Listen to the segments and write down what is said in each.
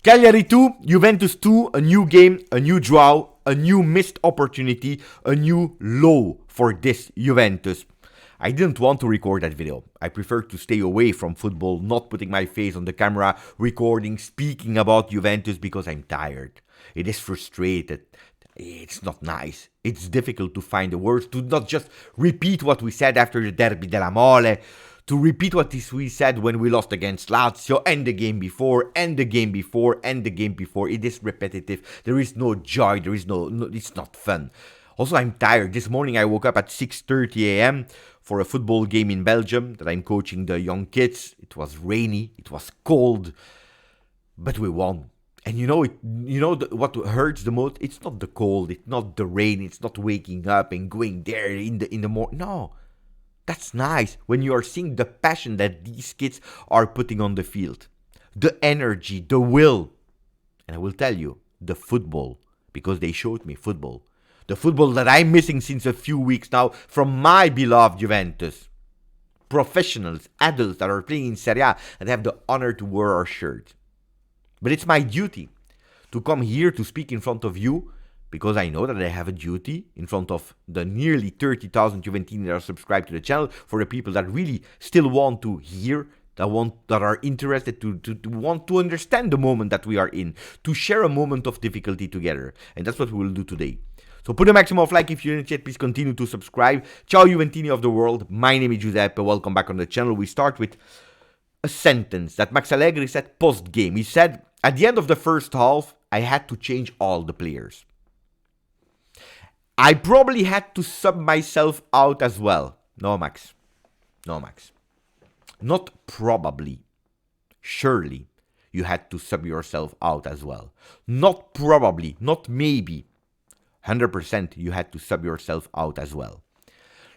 Cagliari 2, Juventus 2, a new game, a new draw, a new missed opportunity, a new low for this Juventus. I didn't want to record that video. I prefer to stay away from football, not putting my face on the camera, recording, speaking about Juventus because I'm tired. It is frustrated. It's not nice. It's difficult to find the words, to not just repeat what we said after the Derby della Mole, to repeat what we said when we lost against Lazio, and the game before, and the game before, and the game before. It is repetitive. There is no joy. There is no it's not fun. Also, I'm tired. This morning I woke up at 6:30 a.m. for a football game in Belgium that I'm coaching the young kids. It was rainy. It was cold. But we won. And what hurts the most? It's not the cold. It's not the rain. It's not waking up and going there in the morning. No. That's nice when you are seeing the passion that these kids are putting on the field. The energy, the will. And I will tell you, the football. Because they showed me football. The football that I'm missing since a few weeks now from my beloved Juventus. Professionals, adults that are playing in Serie A and have the honor to wear our shirt. But it's my duty to come here to speak in front of you because I know that I have a duty in front of the nearly 30,000 Juventini that are subscribed to the channel, for the people that really still want to hear, that are interested to want to understand the moment that we are in, to share a moment of difficulty together. And that's what we will do today. So put a maximum of like if you didn't yet. Please continue to subscribe. Ciao Juventini of the world. My name is Giuseppe. Welcome back on the channel. We start with a sentence that Max Allegri said post-game. He said, at the end of the first half, I had to change all the players. I probably had to sub myself out as well. No, Max. Not probably. Surely, you had to sub yourself out as well. Not probably, not maybe. 100% you had to sub yourself out as well.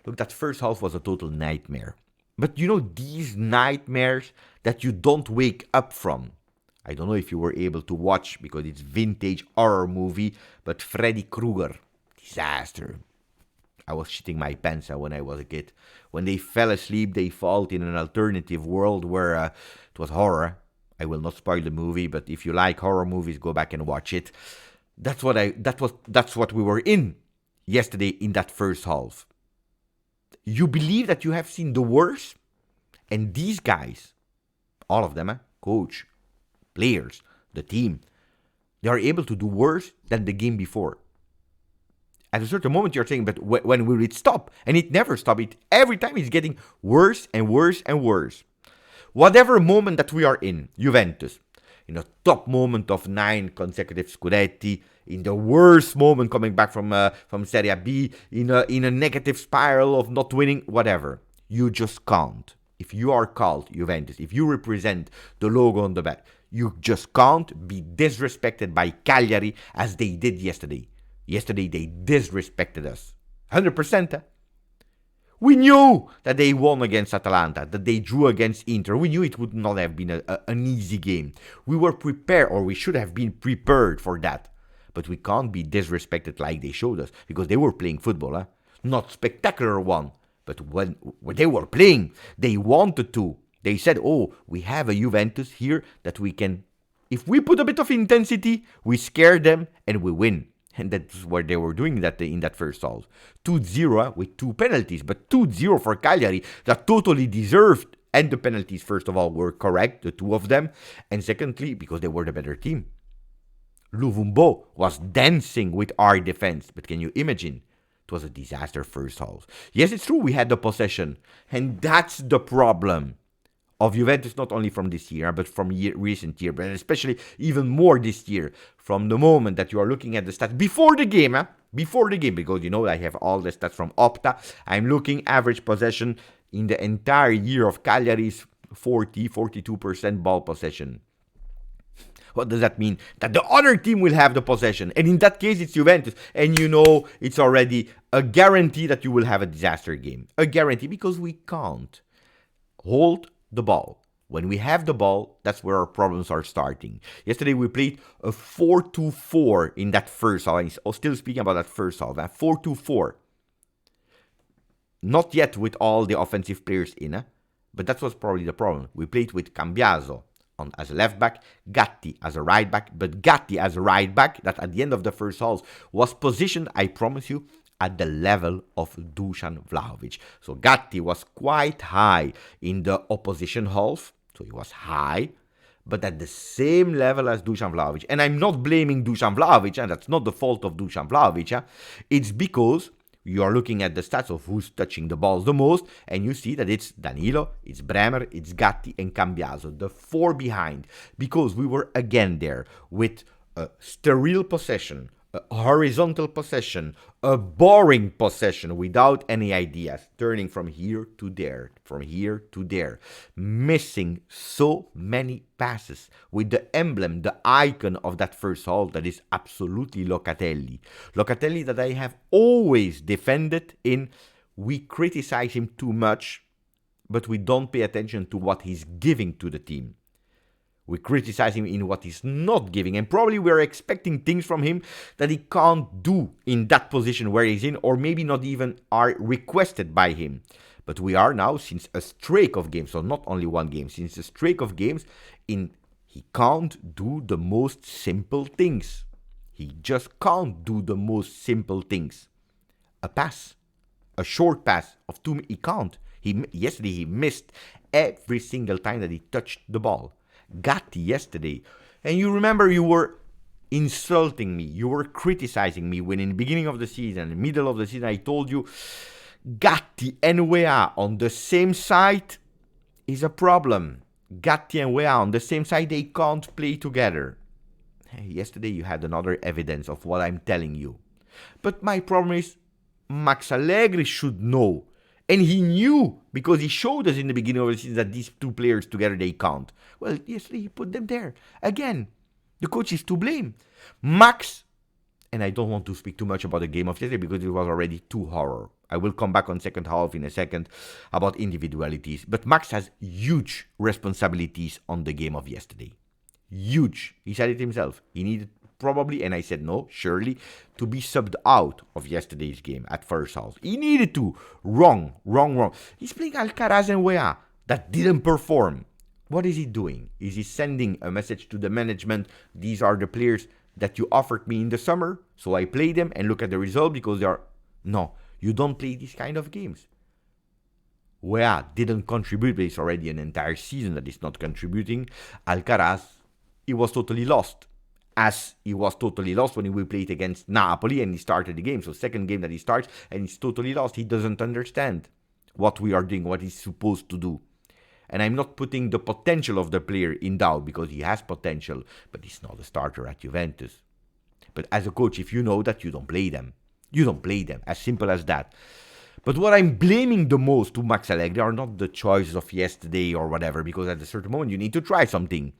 Look, that first half was a total nightmare. But these nightmares that you don't wake up from. I don't know if you were able to watch, because it's vintage horror movie, but Freddy Krueger, Disaster. I was shitting my pants when I was a kid. When they fell asleep, they fall in an alternative world where it was horror. I will not spoil the movie, but if you like horror movies, go back and watch it. That's what we were in yesterday in that first half. You believe that you have seen the worst, and these guys, all of them, coach, players, the team, they are able to do worse than the game before. At a certain moment, you're saying, but when will it stop? And it never stops. Every time it's getting worse and worse and worse. Whatever moment that we are in, Juventus, in a top moment of 9 consecutive Scudetti, in the worst moment coming back from Serie B, in a negative spiral of not winning, whatever. You just can't. If you are called Juventus, if you represent the logo on the back, you just can't be disrespected by Cagliari as they did yesterday. Yesterday they disrespected us. 100%. We knew that they won against Atalanta, that they drew against Inter. We knew it would not have been an easy game. We were prepared, or we should have been prepared for that. But we can't be disrespected like they showed us, because they were playing football. Not spectacular one, but when they were playing, they wanted to. They said, we have a Juventus here that we can, if we put a bit of intensity, we scare them and we win. And that's what they were doing in that first half. 2-0 with 2 penalties, but 2-0 for Cagliari that totally deserved. And the penalties, first of all, were correct, the 2 of them. And secondly, because they were the better team. Luvumbo was dancing with our defense. But can you imagine? It was a disaster first half. Yes, it's true, we had the possession. And that's the problem of Juventus, not only from this year, but from recent year, but especially even more this year. From the moment that you are looking at the stats before the game, because I have all the stats from Opta. I'm looking average possession in the entire year of Cagliari's 42% ball possession. What does that mean? That the other team will have the possession. And in that case, it's Juventus. And it's already a guarantee that you will have a disaster game. A guarantee, because we can't hold the ball. When we have the ball, that's where our problems are starting. Yesterday we played a 4-2-4 in that first half. I'm still speaking about that first half. 4-2-4. Not yet with all the offensive players in, but that was probably the problem. We played with Cambiaso, as a left back, Gatti as a right back, but Gatti as a right back that at the end of the first half was positioned, I promise you, at the level of Dusan Vlahovic. So Gatti was quite high in the opposition half, so he was high, but at the same level as Dusan Vlahovic. And I'm not blaming Dusan Vlahovic, and that's not the fault of Dusan Vlahovic. It's because you are looking at the stats of who's touching the balls the most, and you see that it's Danilo, it's Bremer, it's Gatti, and Cambiaso, the four behind, because we were again there with a sterile possession, a horizontal possession, a boring possession without any ideas, turning from here to there, missing so many passes with the emblem, the icon of that first half that is absolutely Locatelli. Locatelli that I have always defended in, we criticize him too much, but we don't pay attention to what he's giving to the team. We criticize him in what he's not giving, and probably we're expecting things from him that he can't do in that position where he's in, or maybe not even are requested by him. But we are now, since a streak of games, so not only one game, since a streak of games, he can't do the most simple things. He just can't do the most simple things. A pass, a short pass of 2 minutes, he can't. Yesterday he missed every single time that he touched the ball. Gatti yesterday, and you remember you were insulting me, you were criticizing me when in the beginning of the season, in the middle of the season, I told you Gatti and Wea on the same side is a problem. Gatti and Wea on the same side, they can't play together. Yesterday you had another evidence of what I'm telling you. But my problem is, Max Allegri should know. And he knew, because he showed us in the beginning of the season that these two players together, they can't. Well, yesterday he put them there. Again, the coach is to blame. Max, and I don't want to speak too much about the game of yesterday because it was already too horror. I will come back on second half in a second about individualities. But Max has huge responsibilities on the game of yesterday. Huge. He said it himself. He needed probably, and I said no, surely, to be subbed out of yesterday's game at first half. He needed to. Wrong. He's playing Alcaraz and Wea that didn't perform. What is he doing? Is he sending a message to the management? These are the players that you offered me in the summer, so I play them and look at the result because they are... No, you don't play these kind of games. Wea didn't contribute, but it's already an entire season that is not contributing. Alcaraz, he was totally lost. As he was totally lost when we played against Napoli and he started the game. So second game that he starts and he's totally lost. He doesn't understand what we are doing, what he's supposed to do. And I'm not putting the potential of the player in doubt because he has potential, but he's not a starter at Juventus. But as a coach, if you know that, you don't play them. You don't play them. As simple as that. But what I'm blaming the most to Max Allegri are not the choices of yesterday or whatever, because at a certain moment you need to try something.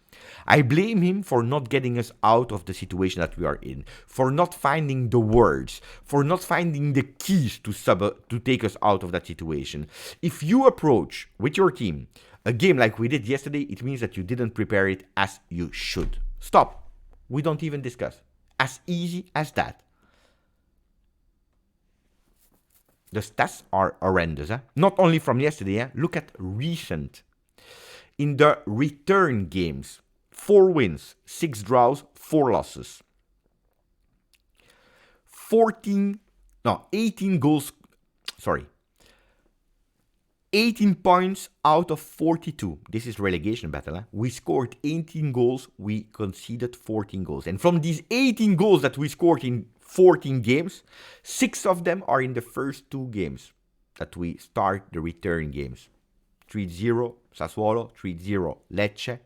I blame him for not getting us out of the situation that we are in, for not finding the words, for not finding the keys to take us out of that situation. If you approach with your team a game like we did yesterday, it means that you didn't prepare it as you should. Stop. We don't even discuss. As easy as that. The stats are horrendous. Not only from yesterday. Look at recent. In the return games, 4 wins, 6 draws, 4 losses. 18 goals. 18 points out of 42. This is relegation battle. We scored 18 goals. We conceded 14 goals. And from these 18 goals that we scored in 14 games, 6 of them are in the first 2 games that we start the return games. 3-0 Sassuolo, 3-0 Lecce.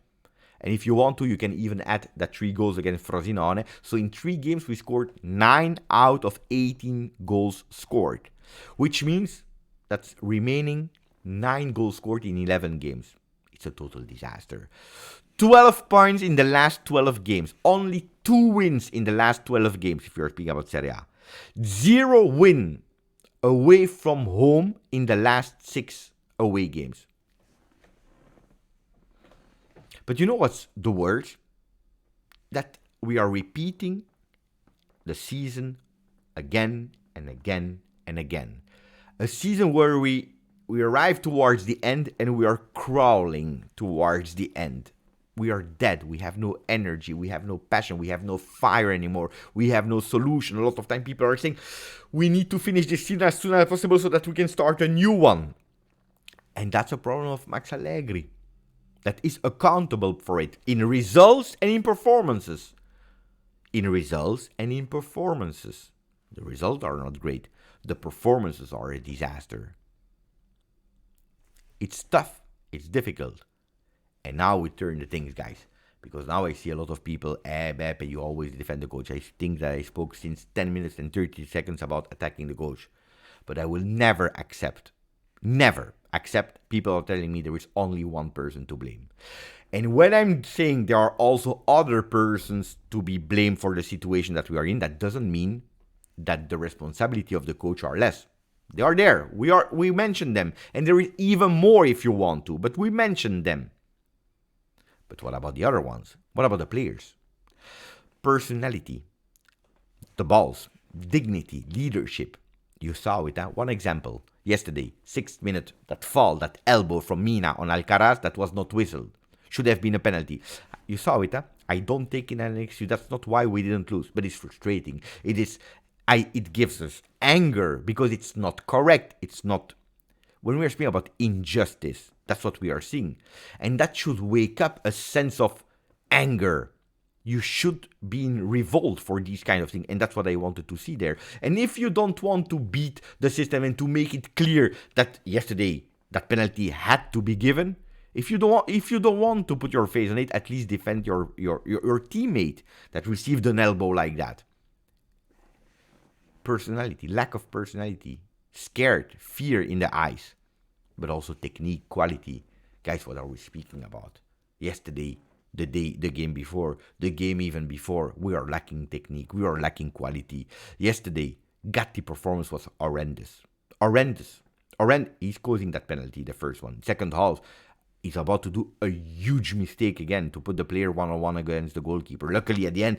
And if you want to, you can even add that 3 goals against Frosinone. So in 3 games, we scored 9 out of 18 goals scored. Which means that's remaining 9 goals scored in 11 games. It's a total disaster. 12 points in the last 12 games. Only 2 wins in the last 12 games, if you're speaking about Serie A. 0 win away from home in the last 6 away games. But you know what's the worst? That we are repeating the season again and again and again. A season where we arrive towards the end and we are crawling towards the end. We are dead. We have no energy. We have no passion. We have no fire anymore. We have no solution. A lot of time people are saying, we need to finish this season as soon as possible so that we can start a new one. And that's a problem of Max Allegri. That is accountable for it in results and in performances. In results and in performances. The results are not great. The performances are a disaster. It's tough. It's difficult. And now we turn the things, guys. Because now I see a lot of people, Beppe, you always defend the coach. I think that I spoke since 10 minutes and 30 seconds about attacking the coach. But I will never accept people are telling me there is only one person to blame. And when I'm saying there are also other persons to be blamed for the situation that we are in, that doesn't mean that the responsibility of the coach are less. They are there. We mentioned them. And there is even more if you want to, but we mentioned them. But what about the other ones? What about the players? Personality, the balls, dignity, leadership. You saw it, huh? One example. Yesterday, 6th minute, that fall, that elbow from Mina on Alcaraz, that was not whistled. Should have been a penalty. You saw it, huh? I don't take it as an excuse. That's not why we didn't lose, but it's frustrating. It gives us anger because it's not correct. It's not. When we are speaking about injustice, that's what we are seeing. And that should wake up a sense of anger. You should be in revolt for these kind of things. And that's what I wanted to see there. And if you don't want to beat the system and to make it clear that yesterday that penalty had to be given, if you don't want to put your face on it, at least defend your teammate that received an elbow like that. Personality, lack of personality, scared, fear in the eyes, but also technique, quality. Guys, what are we speaking about? Yesterday, the game before, the game even before, we are lacking technique, we are lacking quality. Yesterday, Gatti performance was horrendous. He's causing that penalty, the first one. Second half, he's about to do a huge mistake again to put the player one-on-one against the goalkeeper. Luckily, at the end,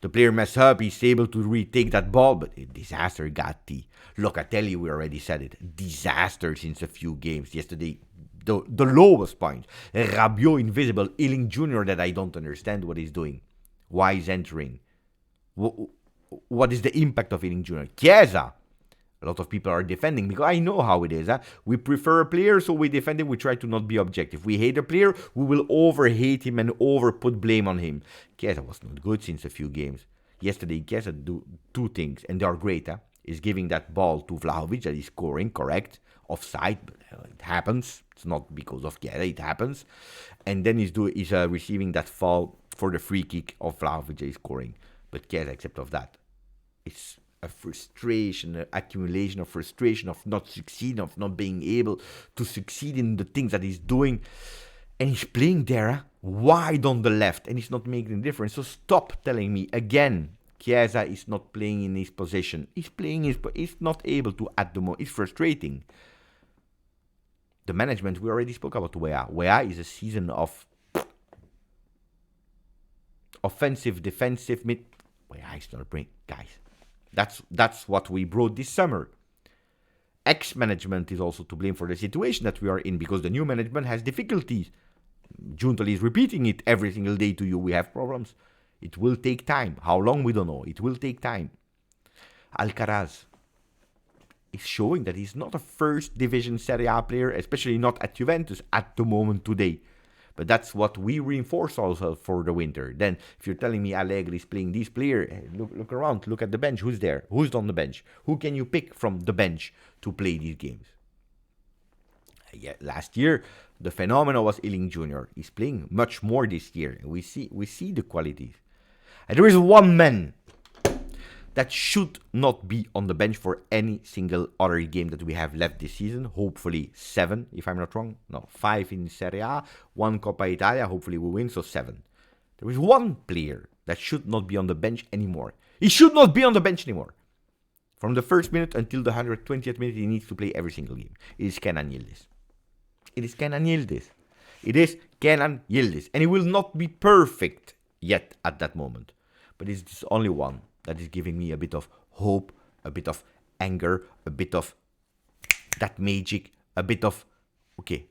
the player messed up. He's able to retake that ball, but a disaster, Gatti. Locatelli, we already said it. Disaster since a few games. Yesterday, the lowest point. Rabiot, invisible. Ealing Jr., that I don't understand what he's doing. Why he's entering. What is the impact of Ealing Jr.? Chiesa. A lot of people are defending because I know how it is. Huh? We prefer a player, so we defend him. We try to not be objective. We hate a player, we will over-hate him and over-put blame on him. Chiesa was not good since a few games. Yesterday, Chiesa do two things, and they are great. Huh? He's giving that ball to Vlahovic that is scoring, correct. Offside, but it happens. It's not because of Chiesa, it happens. And then he's receiving that foul for the free kick of Vlahovic that is scoring. But Chiesa, except of that, it's a frustration, an accumulation of frustration of not succeeding, of not being able to succeed in the things that he's doing. And he's playing there wide on the left and he's not making a difference. So stop telling me again, Chiesa is not playing in his position. He's not able to at the moment. It's frustrating. The management, we already spoke about Weah. Weah is a season of offensive, defensive, mid. Weah is not playing, guys. That's what we brought this summer. Ex-management is also to blame for the situation that we are in because the new management has difficulties. Giuntoli is repeating it every single day to you. We have problems. It will take time. How long, we don't know. It will take time. Alcaraz is showing that he's not a first division Serie A player, especially not at Juventus at the moment today. But that's what we reinforce ourselves for the winter. Then, if you're telling me Allegri is playing this player, look around, look at the bench. Who's there? Who's on the bench? Who can you pick from the bench to play these games? Yeah, last year, the phenomenon was Ealing Jr. He's playing much more this year. We see the qualities. And there is one man that should not be on the bench for any single other game that we have left this season. Hopefully 7, if I'm not wrong. No, 5 in Serie A, 1 Coppa Italia. Hopefully we win, so 7. There is one player that should not be on the bench anymore. He should not be on the bench anymore. From the first minute until the 120th minute, he needs to play every single game. It is Kenan Yildiz. It is Kenan Yildiz. It is Kenan Yildiz. And he will not be perfect yet at that moment. But it's the only one that is giving me a bit of hope, a bit of anger, a bit of that magic, a bit of, okay,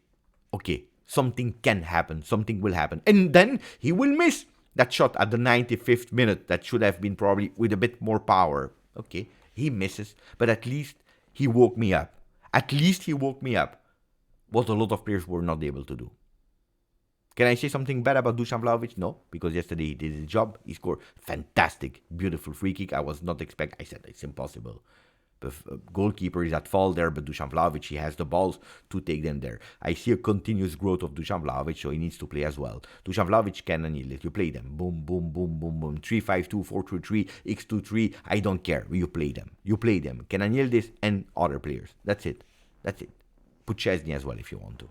Something can happen. Something will happen. And then he will miss that shot at the 95th minute that should have been probably with a bit more power. Okay, he misses, but at least he woke me up. At least he woke me up. What a lot of players were not able to do. Can I say something bad about Dusan Vlahovic? No, because yesterday he did his job. He scored fantastic, beautiful free kick. I was not expecting. I said it's impossible. The goalkeeper is at fault there, but Dusan Vlahovic, he has the balls to take them there. I see a continuous growth of Dusan Vlahovic, so he needs to play as well. Dusan Vlahovic, Kenan Yildiz, you play them. Boom, boom, boom, boom, boom. 3-5-2, 4-2-3, X2-3. I don't care. You play them. You play them. Kenan Yildiz and other players. That's it. That's it. Put Chesney as well if you want to.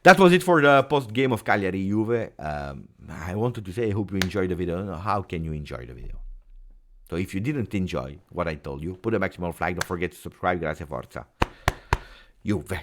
That was it for the post-game of Cagliari Juve. I wanted to say, I hope you enjoyed the video. How can you enjoy the video? So if you didn't enjoy what I told you, put a maximum flag. Don't forget to subscribe. Grazie forza. Juve.